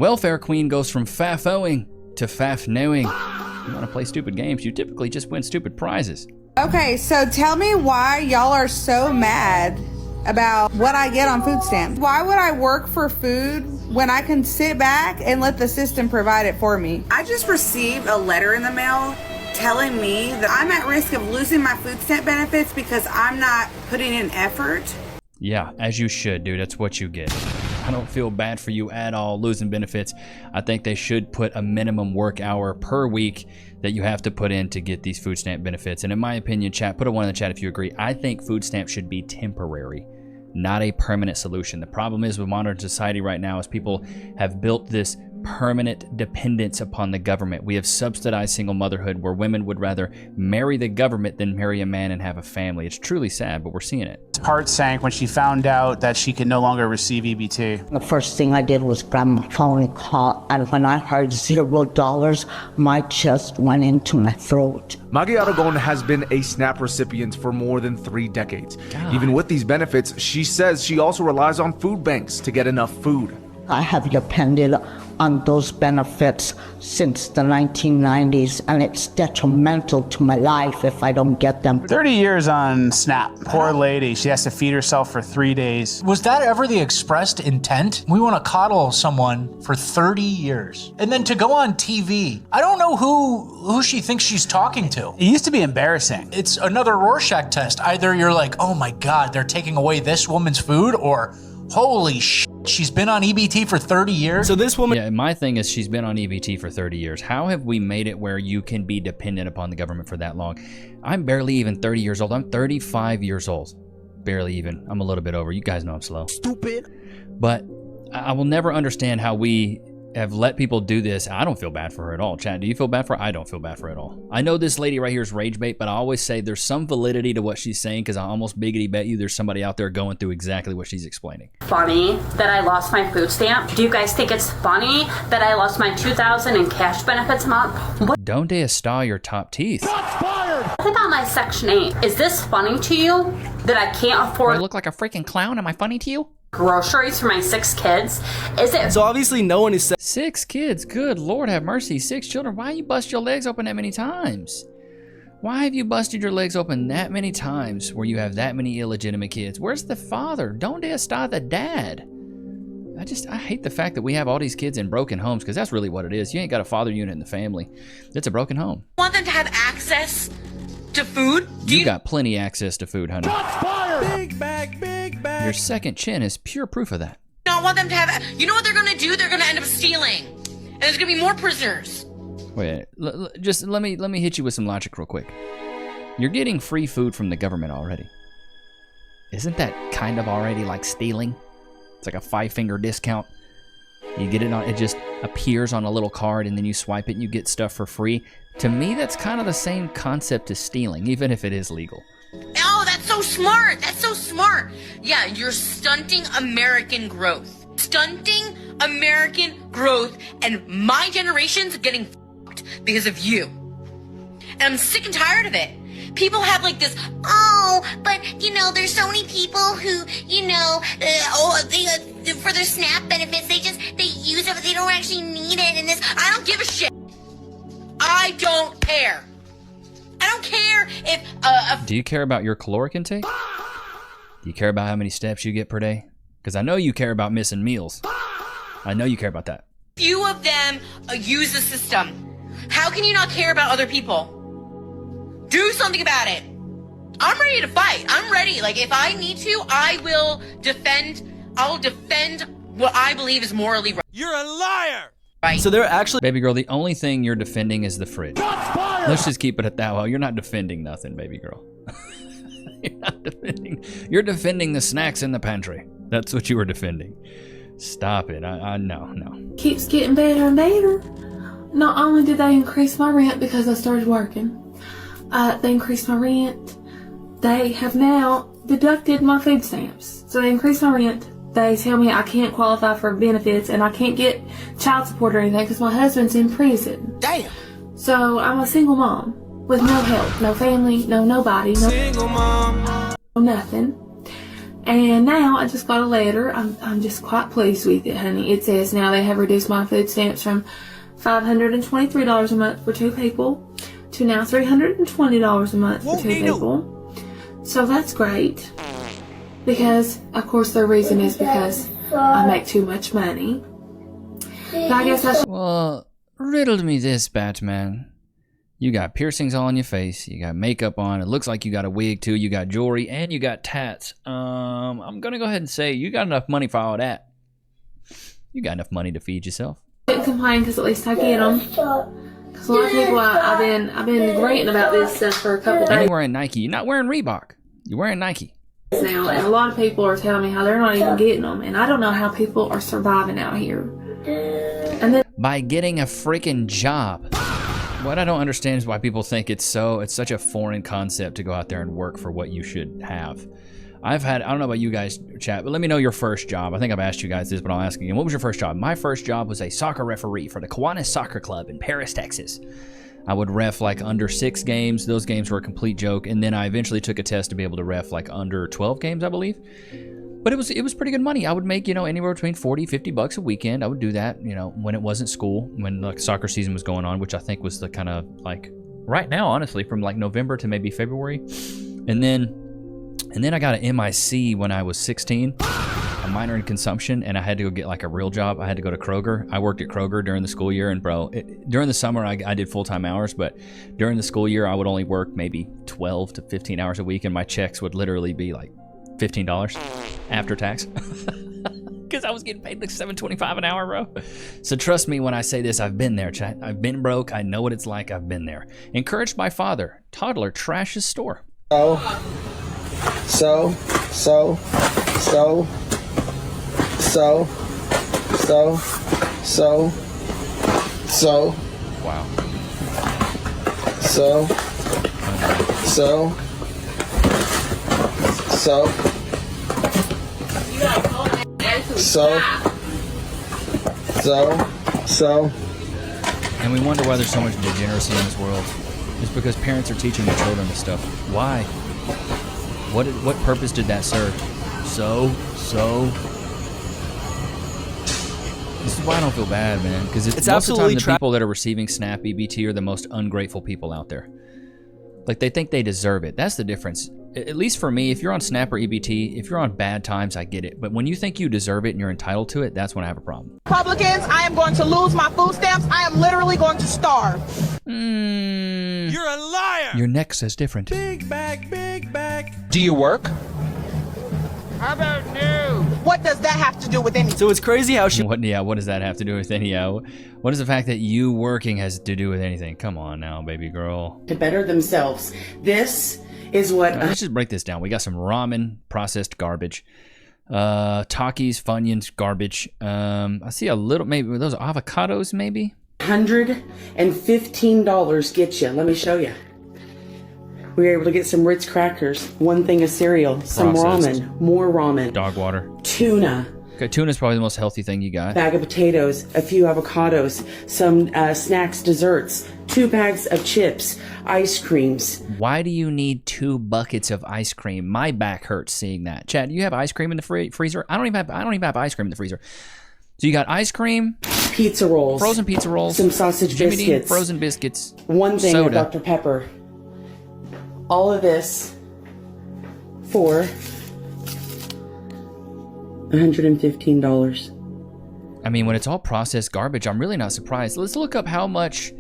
Welfare Queen goes from faff-owing to faff-knowing. You want to play stupid games, you typically just win stupid prizes. Okay, so tell me why y'all are so mad about what I get on food stamps. Why would I work for food when I can sit back and let the system provide it for me? I just received a letter in the mail telling me that I'm at risk of losing my food stamp benefits because I'm not putting in effort. Yeah, as you should, dude. That's what you get. I don't feel bad for you at all losing benefits. I think they should put a minimum work hour per week that you have to put in to get these food stamp benefits. And in my opinion, chat, put a 1 in the chat if you agree. I think food stamps should be temporary, not a permanent solution. The problem is with modern society right now is people have built this permanent dependence upon the government. We have subsidized single motherhood where women would rather marry the government than marry a man and have a family. It's truly sad, but we're seeing it. His heart sank when she found out that she could no longer receive EBT. The first thing I did was grab my phone and call, and when I heard $0, my chest went into my throat. Maggie Aragon has been a SNAP recipient for more than 3 decades. God. Even with these benefits, she says she also relies on food banks to get enough food. I have depended on those benefits since the 1990s, and it's detrimental to my life if I don't get them. 30 years on SNAP. Poor lady. She has to feed herself for 3 days. Was that ever the expressed intent? We want to coddle someone for 30 years. And then to go on TV. I don't know who she thinks she's talking to. It used to be embarrassing. It's another Rorschach test. Either you're like, oh my God, they're taking away this woman's food, or holy shit, she's been on EBT for 30 years. So this woman... Yeah, my thing is she's been on EBT for 30 years. How have we made it where you can be dependent upon the government for that long? I'm barely even 30 years old. I'm 35 years old. Barely even. I'm a little bit over. You guys know I'm slow. Stupid. But I will never understand how we have let people do this. I don't feel bad for her at all. Chad, do you feel bad for her? I don't feel bad for her at all. I know this lady right here is rage bait, but I always say there's some validity to what she's saying because I almost biggity bet you there's somebody out there going through exactly what she's explaining. Funny that I lost my food stamp? Do you guys think it's funny that I lost my $2,000 in cash benefits a month? What? Don't they star your top teeth? What about my Section 8? Is this funny to you that I can't afford... Do I look like a freaking clown? Am I funny to you? Groceries for my 6 kids? Is it... So obviously no one is... 6 kids? Good Lord have mercy. 6 children? Why you bust your legs open that many times? Why have you busted your legs open that many times where you have that many illegitimate kids? Where's the father? Don't they start the dad? I hate the fact that we have all these kids in broken homes because that's really what it is. You ain't got a father unit in the family. It's a broken home. Want them to have access to food? You got plenty access to food, honey. Big bag, big bag. Your second chin is pure proof of that. You don't want them to have... You know what they're going to do? They're going to end up stealing. And there's going to be more prisoners. Wait, just let me hit you with some logic real quick. You're getting free food from the government already. Isn't that kind of already like stealing? It's like a 5-finger discount. You get it on, it just appears on a little card and then you swipe it and you get stuff for free. To me, that's kind of the same concept as stealing, even if it is legal. Oh, that's so smart. That's so smart. Yeah, you're stunting American growth. Stunting American growth, and my generation's getting f***ed because of you. And I'm sick and tired of it. People have like this, oh, but you know, there's so many people who, you know, for their SNAP benefits, they use it, but they don't actually need it. And this, I don't give a shit. I don't care. I don't care if Do you care about your caloric intake? Do you care about how many steps you get per day? Because I know you care about missing meals. I know you care about that. few of them use the system. How can you not care about other people? Do something about it. I'm ready to fight. I'm ready. Like, if I need to, I'll defend what I believe is morally right. You're a liar! Right. So they're actually... Baby girl, the only thing you're defending is the fridge. Let's just keep it at that. Well, you're not defending nothing, baby girl. You're defending the snacks in the pantry. That's what you were defending. Stop it. No. Keeps getting better and better. Not only did they increase my rent because I started working, they increased my rent. They have now deducted my food stamps. So they increased my rent. They tell me I can't qualify for benefits and I can't get child support or anything because my husband's in prison. Damn. So I'm a single mom with no help, no family, no nobody, no single mom, no nothing. And now I just got a letter. I'm just quite pleased with it, honey. It says now they have reduced my food stamps from $523 a month for 2 people to now $320 a month for 2 people. So that's great. Because, of course, their reason is because I make too much money. But I guess that's... Well, riddle me this, Batman. You got piercings all on your face. You got makeup on. It looks like you got a wig, too. You got jewelry, and you got tats. I'm going to go ahead and say you got enough money for all that. You got enough money to feed yourself. I didn't complain because at least I get them. Because a lot of people, I've been ranting about this stuff for a couple And days you're wearing Nike. You're not wearing Reebok. You're wearing Nike. now. And a lot of people are telling me how they're not even getting them. And I don't know how people are surviving out here. And then By getting a freaking job. What I don't understand is why people think it's such a foreign concept to go out there and work for what you should have. I don't know about you guys, chat, but let me know your first job. I think I've asked you guys this, but I'll ask again. What was your first job? My first job was a soccer referee for the Kiwanis Soccer Club in Paris, Texas. I would ref like under 6 games. Those games were a complete joke. And then I eventually took a test to be able to ref like under 12 games, I believe. But it was pretty good money. I would make, anywhere between 40, 50 bucks a weekend. I would do that, when it wasn't school, when like soccer season was going on, which I think was the kind of like right now, honestly, from like November to maybe February. And then I got an MIC when I was 16, a minor in consumption, and I had to go get like a real job. I had to go to Kroger. I worked at Kroger during the school year, and during the summer I did full-time hours, but during the school year I would only work maybe 12 to 15 hours a week, and my checks would literally be like $15 after tax. Because I was getting paid like $7.25 an hour, bro. So trust me when I say this, I've been there, chat. I've been broke. I know what it's like. I've been there. Encouraged by father, toddler trashes store. So. Wow. So. And we wonder why there's so much degeneracy in this world. It's because parents are teaching their children this stuff. Why? What purpose did that serve? So. This is why I don't feel bad, man. Because it's most of the time the people that are receiving SNAP EBT are the most ungrateful people out there. Like, they think they deserve it. That's the difference. At least for me, if you're on SNAP or EBT, if you're on bad times, I get it. But when you think you deserve it and you're entitled to it, that's when I have a problem. Republicans, I am going to lose my food stamps. I am literally going to starve. You're a liar. Your neck says different. Big bag, big bag. Do you work? How about you? What does that have to do with anything? So it's crazy how she... What does that have to do with anything? What does the fact that you working has to do with anything? Come on now, baby girl. To better themselves. This is what... let's just break this down. We got some ramen, processed garbage. Takis, Funyuns, garbage. I see a little, maybe those avocados, maybe? $115 get you. Let me show you. We were able to get some Ritz crackers, 1 thing of cereal, some ramen, more ramen, dog water, tuna. Okay, tuna's probably the most healthy thing you got. Bag of potatoes, a few avocados, some snacks, desserts, 2 bags of chips, ice creams. Why do you need 2 buckets of ice cream? My back hurts seeing that. Chad, do you have ice cream in the freezer? I don't even have ice cream in the freezer. So you got ice cream, pizza rolls, frozen pizza rolls, some sausage Jimmy biscuits, Dean frozen biscuits, 1 thing soda. of Dr. Pepper. All of this for $115. I mean, when it's all processed garbage, I'm really not surprised. Let's look up how much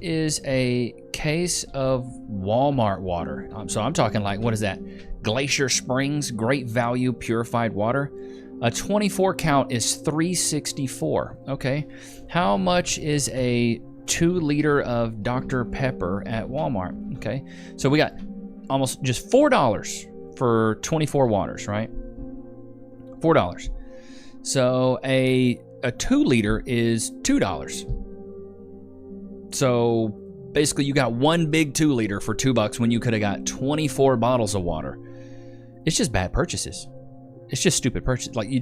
is a case of Walmart water. So I'm talking like, what is that? Glacier Springs Great Value Purified Water. A 24 count is $3.64. Okay. How much is a 2 liter of Dr. Pepper at Walmart? Okay. So we got almost just $4 for 24 waters, right? $4. So a 2 liter is $2. So basically you got 1 big 2 liter for $2 when you could have got 24 bottles of water. It's just bad purchases. It's just stupid purchase. Like you're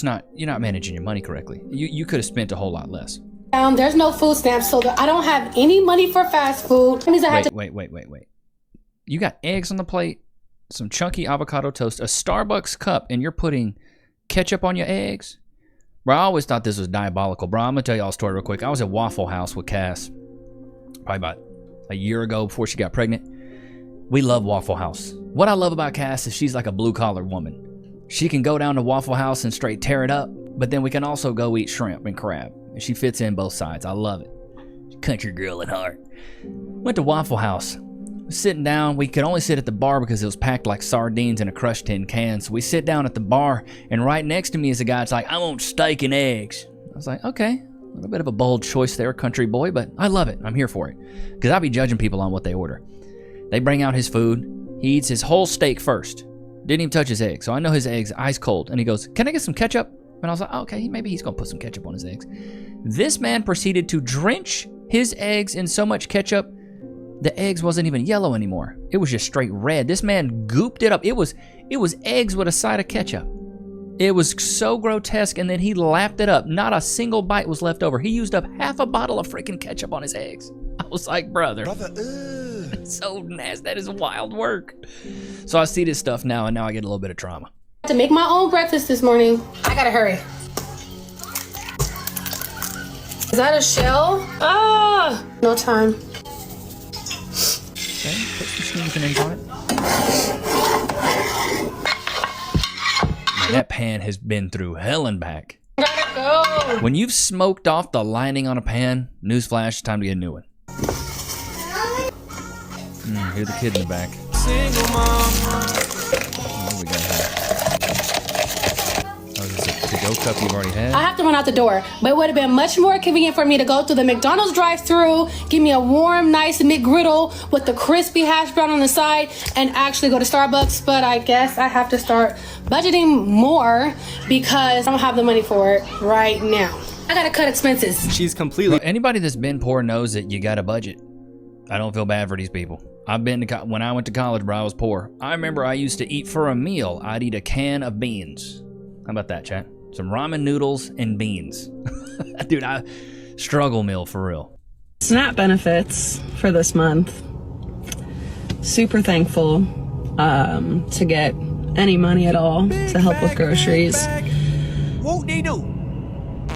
not managing your money correctly. You could have spent a whole lot less. There's no food stamps, so I don't have any money for fast food. That means I have Wait. You got eggs on the plate? some chunky avocado toast, a Starbucks cup, and you're putting ketchup on your eggs? Bro, I always thought this was diabolical. Bro, I'm going to tell y'all a story real quick. I was at Waffle House with Cass probably about a year ago before she got pregnant. We love Waffle House. What I love about Cass is she's like a blue-collar woman. She can go down to Waffle House and straight tear it up, but then we can also go eat shrimp and crab. And she fits in both sides. I love it. Country girl at heart. Went to Waffle House. Sitting down, we could only sit at the bar because it was packed like sardines in a crushed tin can. So we sit down at the bar, and right next to me is a guy that's like, I want steak and eggs. I was like, okay, a little bit of a bold choice there, country boy, but I love it. I'm here for it. Because I'll be judging people on what they order. They bring out his food. He eats his whole steak first. Didn't even touch his eggs. So I know his eggs ice cold. And he goes, can I get some ketchup? And I was like, okay, maybe he's going to put some ketchup on his eggs. This man proceeded to drench his eggs in so much ketchup, the eggs wasn't even yellow anymore. It was just straight red. This man gooped it up. It was eggs with a side of ketchup. It was so grotesque, and then he lapped it up. Not a single bite was left over. He used up half a bottle of freaking ketchup on his eggs. I was like, brother, that's so nasty. That is wild work. So I see this stuff now, and now I get a little bit of trauma. To make my own breakfast this morning, I gotta hurry. Is that a shell? Ah, no time. Okay, put some seasonings on it. Man, that pan has been through hell and back. Gotta go. When you've smoked off the lining on a pan, newsflash, time to get a new one. Hear the kid in the back. Single mom. What do we got here? Oh, is this a to-go cup you've already had? I have to run out the door, but it would have been much more convenient for me to go through the McDonald's drive-thru, give me a warm, nice McGriddle with the crispy hash brown on the side, and actually go to Starbucks. But I guess I have to start budgeting more because I don't have the money for it right now. I gotta cut expenses. She's completely... Anybody that's been poor knows that you got a budget. I don't feel bad for these people. I've been to when I went to college, bro, I was poor. I remember I used to eat for a meal. I'd eat a can of beans. How about that, chat? Some ramen noodles and beans. Dude, I struggle meal for real. SNAP benefits for this month. Super thankful to get any money at all to help with groceries. Whoop de doo.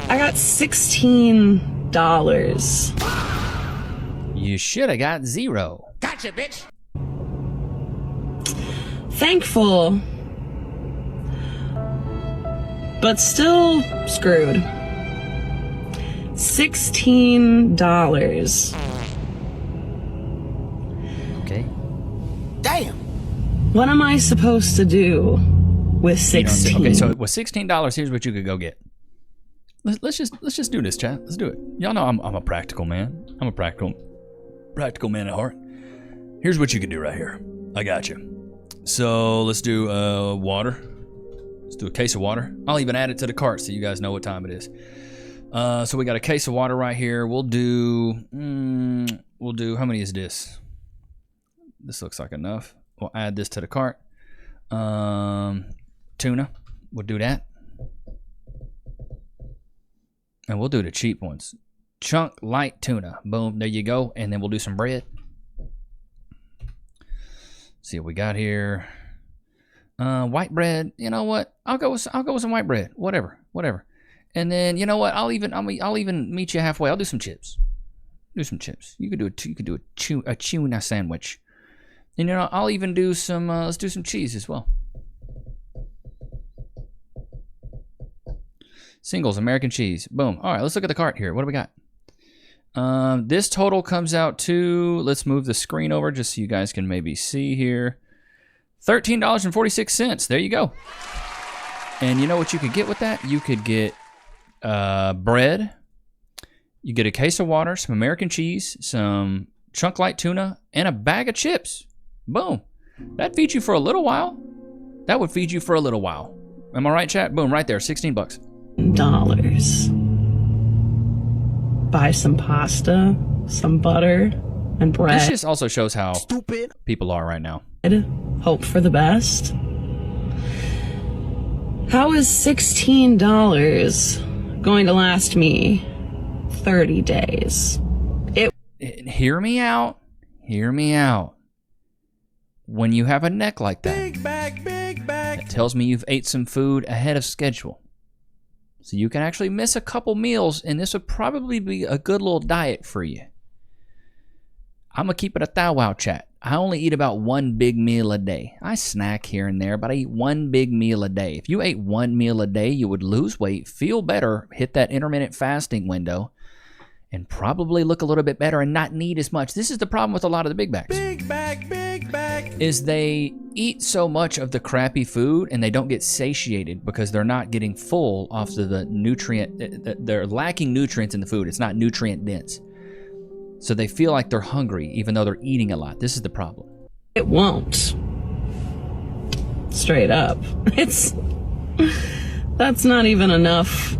I got $16. You should have got $0. Gotcha, bitch. Thankful, but still screwed. $16. Okay. Damn. What am I supposed to do with 16? Okay, so with $16, here's what you could go get. Let's just do this, chat. Let's do it. Y'all know I'm a practical man. I'm a practical man at heart. Here's what you can do right here. I got you. So let's do water. Let's do a case of water. I'll even add it to the cart so you guys know what time it is. So we got a case of water right here. We'll do, how many is this? This looks like enough. We'll add this to the cart. Tuna. We'll do that. And we'll do the cheap ones. Chunk light tuna. Boom. There you go. And then we'll do some bread. See what we got here. White bread. You know what? I'll go with some white bread. Whatever. And then you know what? I'll even meet you halfway. I'll do some chips. You could do a tuna sandwich. And you know, I'll even do some. Let's do some cheese as well. Singles, American cheese. Boom. All right, let's look at the cart here. What do we got? This total comes out to, let's move the screen over just so you guys can maybe see here. $13.46. There you go. And you know what you could get with that? You could get bread. You get a case of water, some American cheese, some chunk light tuna, and a bag of chips. Boom. That feeds you for a little while. That would feed you for a little while. Am I right, chat? Boom, right there, $16. Buy some pasta, some butter, and bread. This just also shows how stupid people are right now. Hope for the best. How is $16 going to last me 30 days? Hear me out. when you have a neck like that. Big back. It tells me you've ate some food ahead of schedule. So you can actually miss a couple meals, and this would probably be a good little diet for you. I'm going to keep it a thou wow chat. I only eat about one big meal a day. I snack here and there, but I eat one big meal a day. If you ate one meal a day, you would lose weight, feel better, hit that intermittent fasting window, and probably look a little bit better and not need as much. This is the problem with a lot of the big bags. Big back. Is they eat so much of the crappy food and they don't get satiated because they're not getting full off of the nutrient. They're lacking nutrients in the food. It's not nutrient dense. So they feel like they're hungry even though they're eating a lot. This is the problem. It won't. Straight up. That's not even enough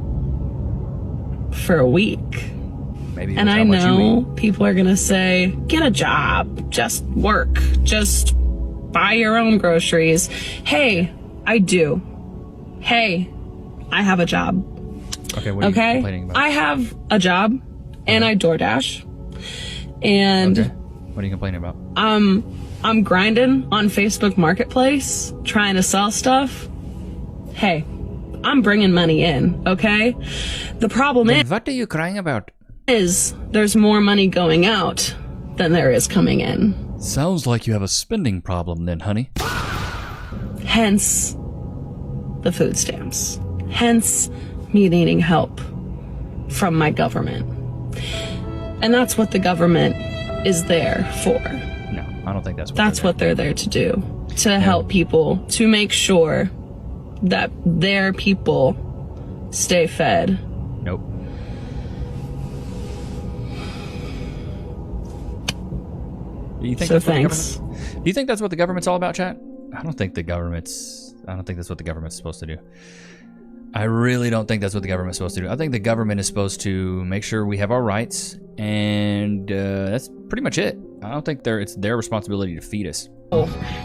for a week. Maybe. And I know people are going to say, get a job, just work, just buy your own groceries. Hey, I do. Hey, I have a job. Okay, what are you complaining about? I have a job and I DoorDash. And what are you complaining about? I'm grinding on Facebook Marketplace, trying to sell stuff. Hey, I'm bringing money in, okay? The problem is... What are you crying about? ...is there's more money going out than there is coming in. Sounds like you have a spending problem then, honey. Hence the food stamps. Hence me needing help from my government. And that's what the government is there for. No, I don't think that's what That's what they're there to do. To help people, to make sure that their people stay fed. Nope. Do you think So that's thanks. What the government, do you think that's what the government's all about, chat? I don't think that's what the government's supposed to do. I really don't think that's what the government's supposed to do. I think the government is supposed to make sure we have our rights, and that's pretty much it. I don't think it's their responsibility to feed us.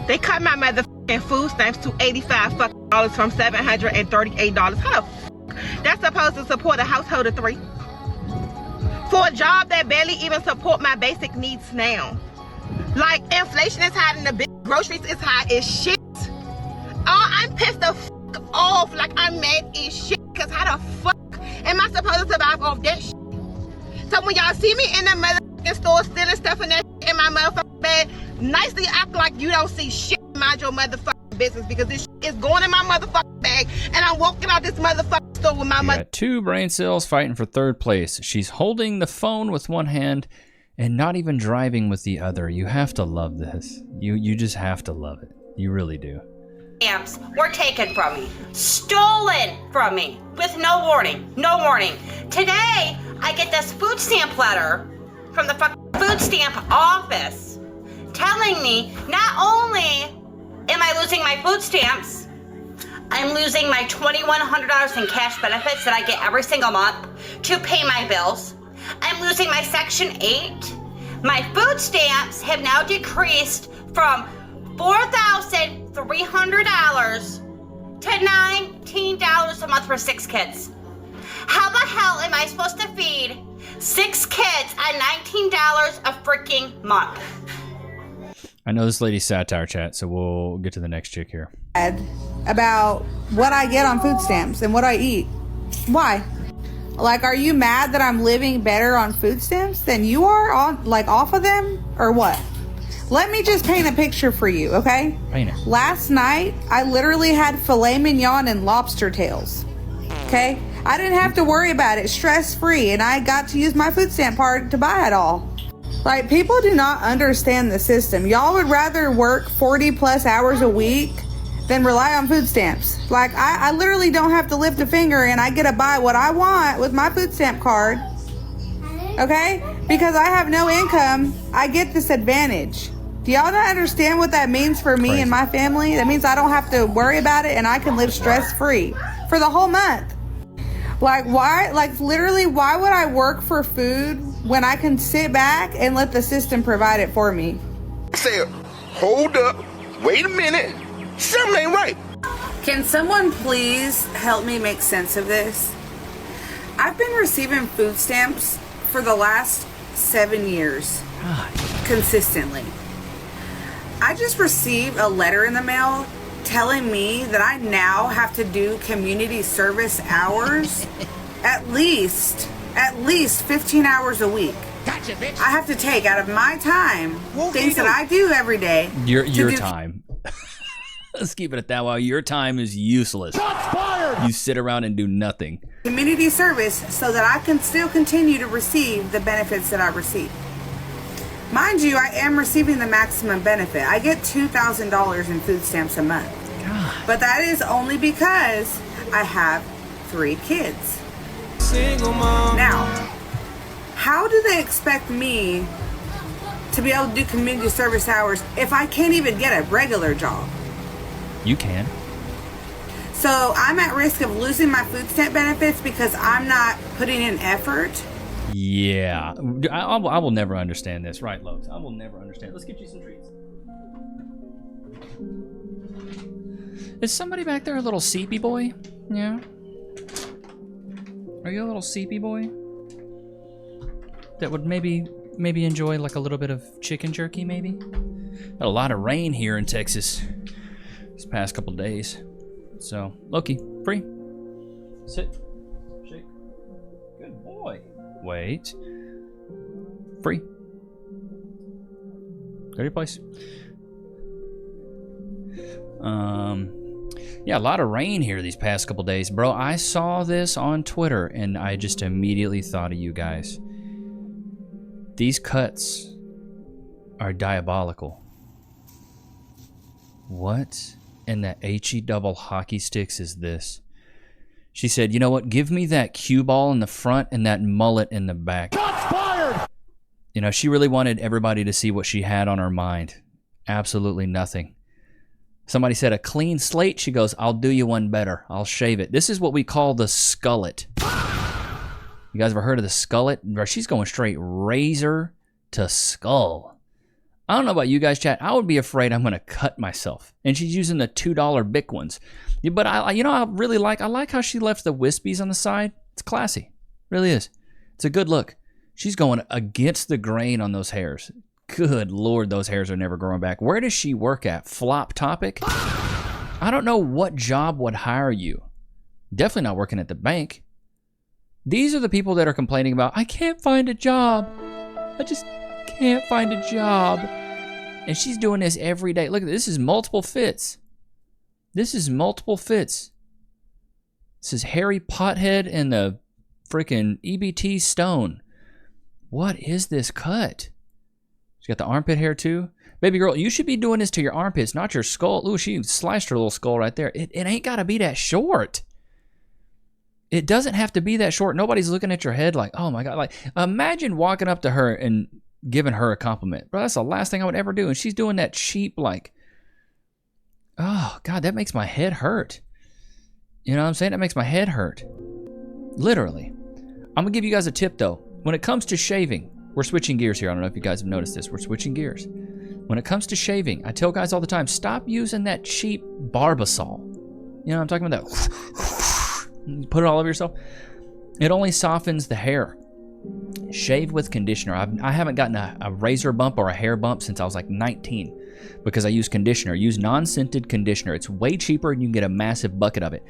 They cut my motherfucking food stamps to $85 from $738. How the fuck that's supposed to support a household of 3? For a job that barely even support my basic needs now. Like, inflation is high and the big groceries is high as shit. Oh, I'm pissed the fuck off. Like, I'm mad as shit. Cause how the fuck am I supposed to survive off that shit? So when y'all see me in the motherfucking store stealing stuff and that shit in my motherfucking bag, nicely act like you don't see shit. Mind your motherfucking business, because this shit is going in my motherfucking bag and I'm walking out this motherfucking store with my mother. Two brain cells fighting for third place. She's holding the phone with one hand and not even driving with the other. You have to love this. You just have to love it. You really do. Stamps were taken from me, stolen from me, with no warning, no warning. Today, I get this food stamp letter from the fucking food stamp office telling me not only am I losing my food stamps, I'm losing my $2,100 in cash benefits that I get every single month to pay my bills. I'm losing my Section 8. My food stamps have now decreased from $4,300 to $19 a month for 6 kids. How the hell am I supposed to feed 6 kids on $19 a freaking month? I know this lady's satire, chat, so we'll get to the next chick here. About what I get on food stamps and what I eat. Why? Like, are you mad that I'm living better on food stamps than you are off of them, or what? Let me just paint a picture for you, okay? Paint it. Last night, I literally had filet mignon and lobster tails, okay? I didn't have to worry about it, stress-free, and I got to use my food stamp card to buy it all. Like, people do not understand the system. Y'all would rather work 40 plus hours a week than rely on food stamps. Like, I literally don't have to lift a finger and I get to buy what I want with my food stamp card, okay? Because I have no income, I get this advantage. Do y'all not understand what that means for me and my family? That means I don't have to worry about it and I can live stress-free for the whole month. Like, why? Like, literally, why would I work for food when I can sit back and let the system provide it for me? I said, hold up, wait a minute, something ain't right. Can someone please help me make sense of this? I've been receiving food stamps for the last 7 years. Consistently. I just received a letter in the mail telling me that I now have to do community service hours at least 15 hours a week. Gotcha, bitch. I have to take out of my time things that I do every day. Your time. Let's keep it at that. While your time is useless. Shots fired. You sit around and do nothing. Community service so that I can still continue to receive the benefits that I receive. Mind you, I am receiving the maximum benefit. I get $2,000 in food stamps a month. God. But that is only because I have 3 kids. Single mom. Now, how do they expect me to be able to do community service hours if I can't even get a regular job? You can. So I'm at risk of losing my food stamp benefits because I'm not putting in effort. Yeah. I will never understand this. Right, Lokes? I will never understand. Let's get you some treats. Is somebody back there a little seepy boy? Yeah. Are you a little seepy boy? That would maybe enjoy like a little bit of chicken jerky, maybe? Got a lot of rain here in Texas this past couple days. So, Loki, free. Sit. Shake. Good boy. Wait. Free. Go to your place. Yeah, a lot of rain here these past couple days. Bro, I saw this on Twitter and I just immediately thought of you guys. These cuts are diabolical. What in the HE double hockey sticks is this? She said, you know what? Give me that cue ball in the front and that mullet in the back. Shots fired. You know, she really wanted everybody to see what she had on her mind. Absolutely nothing. Somebody said a clean slate. She goes, I'll do you one better. I'll shave it. This is what we call the skullet. You guys ever heard of the skullet? She's going straight razor to skull. I don't know about you guys, chat. I would be afraid I'm going to cut myself. And she's using the $2 Bic ones. But I really like how she left the wispies on the side. It's classy. Really is. It's a good look. She's going against the grain on those hairs. Good Lord, those hairs are never growing back. Where does she work at? Flop Topic? I don't know what job would hire you. Definitely not working at the bank. These are the people that are complaining about, I can't find a job. I just can't find a job. And she's doing this every day. Look, this is multiple fits. This is multiple fits. This is Harry Pothead and the freaking EBT Stone. What is this cut? She's got the armpit hair too. Baby girl, you should be doing this to your armpits, not your skull. Ooh, she slashed her little skull right there. It ain't got to be that short. It doesn't have to be that short. Nobody's looking at your head like, oh my God. Like, imagine walking up to her and giving her a compliment. Bro, that's the last thing I would ever do. And she's doing that cheap, like, oh God, that makes my head hurt. You know what I'm saying? That makes my head hurt. Literally. I'm going to give you guys a tip though. When it comes to shaving, we're switching gears here. I don't know if you guys have noticed this. We're switching gears. When it comes to shaving, I tell guys all the time, stop using that cheap Barbasol. You know what I'm talking about? That. You put it all over yourself. It only softens the hair. Shave with conditioner. I haven't gotten a razor bump or a hair bump since I was like 19 because I use conditioner. Use non-scented conditioner. It's way cheaper and you can get a massive bucket of it.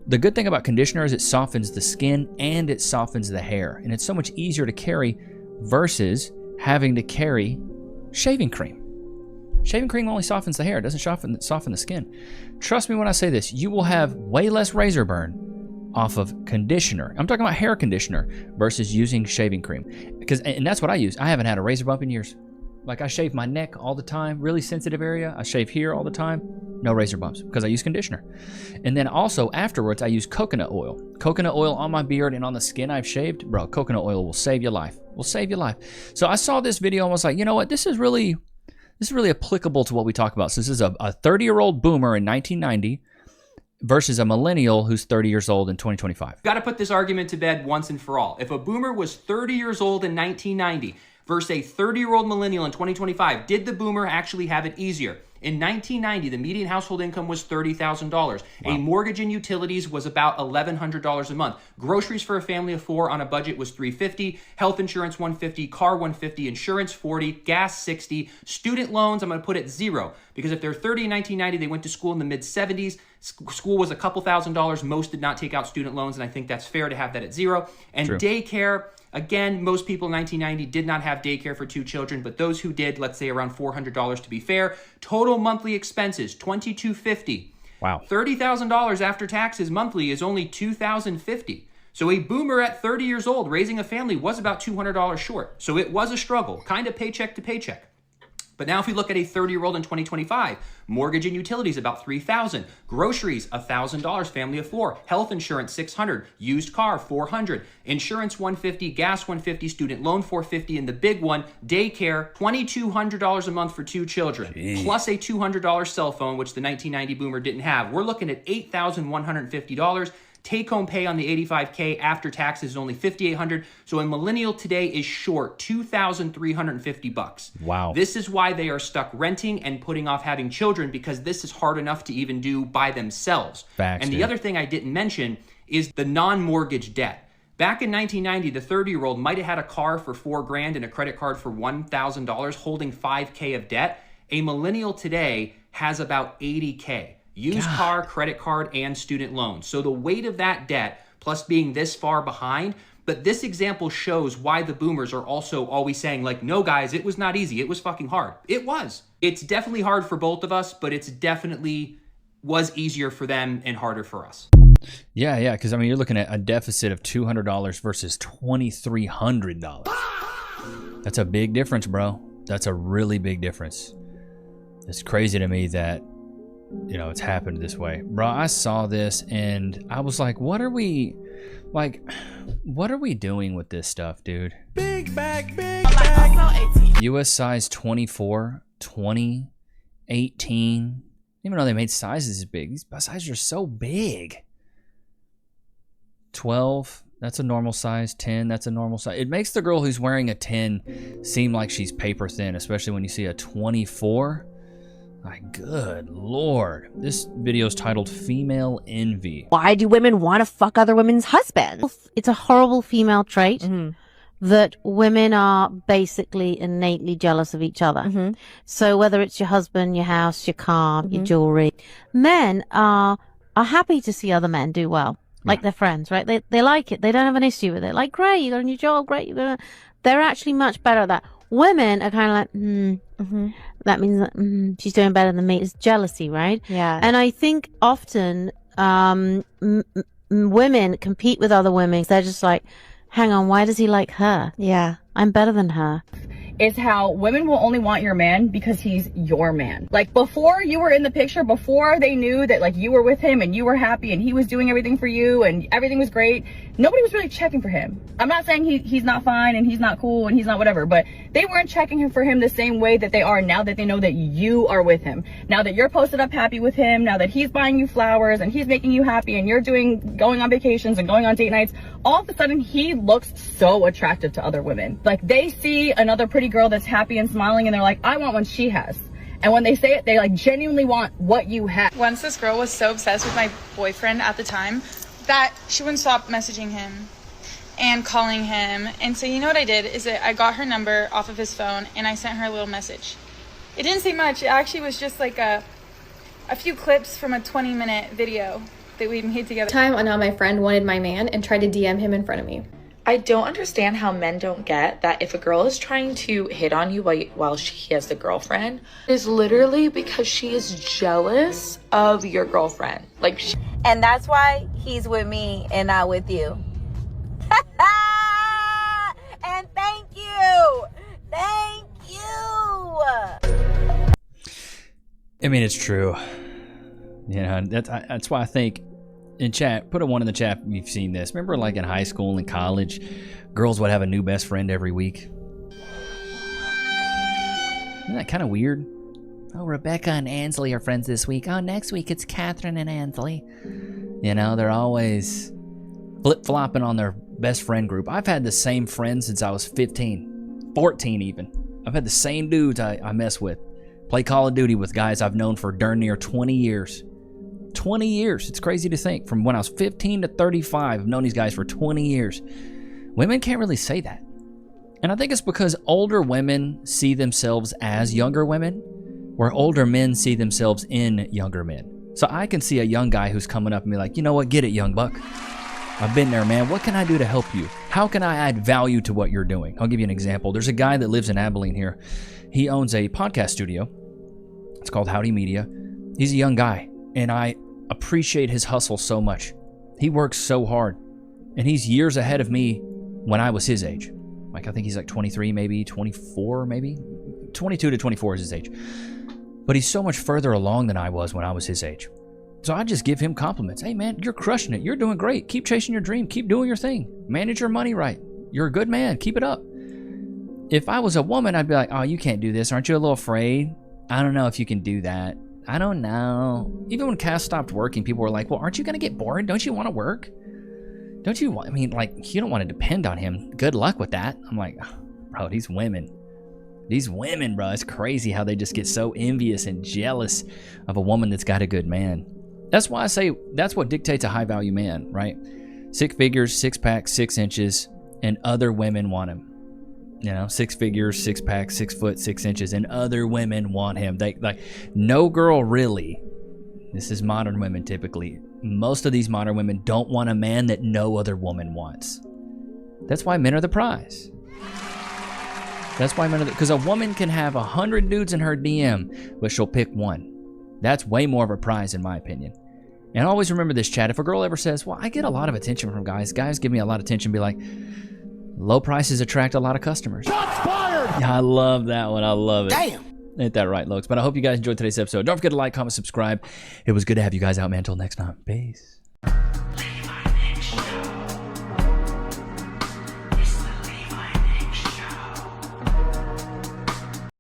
The good thing about conditioner is it softens the skin and it softens the hair. And it's so much easier to carry versus having to carry shaving cream. Shaving cream only softens the hair. It doesn't soften the skin. Trust me when I say this. You will have way less razor burn off of conditioner. I'm talking about hair conditioner versus using shaving cream. And that's what I use. I haven't had a razor bump in years. Like I shave my neck all the time, really sensitive area. I shave here all the time. No razor bumps because I use conditioner. And then also afterwards, I use coconut oil. Coconut oil on my beard and on the skin I've shaved. Bro, coconut oil will save your life. Will save your life. So I saw this video and was like, you know what? This is really applicable to what we talk about. So this is a 30-year-old boomer in 1990 versus a millennial who's 30 years old in 2025. Got to put this argument to bed once and for all. If a boomer was 30 years old in 1990 versus a 30-year-old millennial in 2025, did the boomer actually have it easier? In 1990, the median household income was $30,000. A mortgage and utilities was about $1,100 a month. Groceries for a family of 4 on a budget was $350. Health insurance $150, car $150, insurance $40, gas $60. Student loans, I'm going to put at 0 because if they're 30 in 1990, they went to school in the mid 70s. School was a couple $1,000s. Most did not take out student loans, and I think that's fair to have that at 0. And True. daycare. Again, most people in 1990 did not have daycare for 2 children, but those who did, let's say around $400 to be fair. Total monthly expenses, $2,250. Wow. $30,000 after taxes monthly is only $2,050. So a boomer at 30 years old raising a family was about $200 short. So it was a struggle, kind of paycheck to paycheck. But now if we look at a 30-year-old in 2025, mortgage and utilities about $3,000, groceries $1,000, family of 4, health insurance $600, used car $400, insurance $150, gas $150, student loan $450, and the big one, daycare $2,200 a month for 2 children, plus a $200 cell phone, which the 1990 boomer didn't have. We're looking at $8,150. Take-home pay on the 85K after taxes is only $5,800. So a millennial today is short $2,350. Wow. This is why they are stuck renting and putting off having children, because this is hard enough to even do by themselves. Facts, and the dude. other thing I didn't mention is the non-mortgage debt. Back in 1990, the 30-year-old might have had a car for $4,000 and a credit card for $1,000, holding $5K of debt. A millennial today has about $80K. Used car, credit card, and student loans. So the weight of that debt, plus being this far behind, but this example shows why the boomers are also always saying, like, no, guys, it was not easy. It was fucking hard. It was. It's definitely hard for both of us, but it's definitely was easier for them and harder for us. Yeah, because I mean, you're looking at a deficit of $200 versus $2,300. That's a big difference, bro. That's a really big difference. It's crazy to me that, you know, it's happened this way. Bro, I saw this and I was like, what are we doing with this stuff, dude? Big bag. US size 24, 20, 18. Even though they made sizes as big. These sizes are so big. 12, that's a normal size. 10, that's a normal size. It makes the girl who's wearing a 10 seem like she's paper thin, especially when you see a 24. My good Lord. This video is titled Female Envy. Why do women want to fuck other women's husbands? It's a horrible female trait that women are basically innately jealous of each other. So whether it's your husband, your house, your car, your jewelry, men are happy to see other men do well. Like their friends, right? They like it. They don't have an issue with it. Like, great, you got a new job, great, they're actually much better at that. Women are kind of like, that means that she's doing better than me. It's jealousy, right? Yeah. And I think often women compete with other women. They're just like, hang on, why does he like her? Yeah. I'm better than her. Is how women will only want your man because he's your man. Like, before you were in the picture, before they knew that, like, you were with him and you were happy and he was doing everything for you and everything was great, nobody was really checking for him. I'm not saying he's not fine and he's not cool and he's not whatever, but they weren't checking for him the same way that they are now that they know that you are with him. Now that you're posted up happy with him, now that he's buying you flowers and he's making you happy and you're going on vacations and going on date nights, all of a sudden he looks so attractive to other women. Like, they see another pretty girl that's happy and smiling and they're like, I want what she has. And when they say it, they like genuinely want what you have. Once this girl was so obsessed with my boyfriend at the time that she wouldn't stop messaging him and calling him. And so you know what I did is that I got her number off of his phone and I sent her a little message. It didn't say much. It actually was just like a few clips from a 20-minute video that we made together. Time I know my friend wanted my man and tried to DM him in front of me. I don't understand how men don't get that if a girl is trying to hit on you while she has a girlfriend, it's literally because she is jealous of your girlfriend. Like, and that's why he's with me and not with you. And thank you. Thank you. I mean, it's true. You know, that's why I think, in chat, put a 1 in the chat if you've seen this. Remember, like, in high school and college, girls would have a new best friend every week? Isn't that kind of weird? Oh, Rebecca and Ansley are friends this week. Oh, next week it's Catherine and Ansley. You know, they're always flip-flopping on their best friend group. I've had the same friends since I was 15, 14 even. I've had the same dudes I mess with Play Call of Duty with guys I've known for darn near 20 years. 20 years. It's crazy to think. From when I was 15 to 35, I've known these guys for 20 years. Women can't really say that. And I think it's because older women see themselves as younger women, where older men see themselves in younger men. So I can see a young guy who's coming up and be like, you know what, get it, young buck. I've been there, man. What can I do to help you? How can I add value to what you're doing? I'll give you an example. There's a guy that lives in Abilene here. He owns a podcast studio. It's called Howdy Media. He's a young guy, and I appreciate his hustle so much. He works so hard, and he's years ahead of me when I was his age. Like, I think he's like 23, maybe 24, maybe 22 to 24 is his age. But he's so much further along than I was when I was his age. So I just give him compliments. Hey, man, you're crushing it. You're doing great. Keep chasing your dream. Keep doing your thing. Manage your money right. You're a good man. Keep it up. If I was a woman, I'd be like, oh, you can't do this. Aren't you a little afraid? I don't know if you can do that. I don't know. Even when Cass stopped working, people were like, well, aren't you going to get bored? Don't you want to work? Don't you want, I mean, like, you don't want to depend on him. Good luck with that. I'm like, oh, bro, these women, bro, it's crazy how they just get so envious and jealous of a woman that's got a good man. That's why I say that's what dictates a high value man, right? 6 figures, 6-pack, 6 inches, and other women want him. You know, 6 figures, 6-pack, 6 foot, 6 inches, and other women want him. They like, no girl really. This is modern women typically. Most of these modern women don't want a man that no other woman wants. That's why men are the prize. That's why men are because a woman can have 100 dudes in her DM, but she'll pick one. That's way more of a prize in my opinion. And always remember this, chat. If a girl ever says, well, I get a lot of attention from guys. Guys give me a lot of attention. Be like, low prices attract a lot of customers. Shots fired! I love that one. I love it. Damn. Ain't that right, Lokes? But I hope you guys enjoyed today's episode. Don't forget to like, comment, subscribe. It was good to have you guys out, man. Until next time. Peace.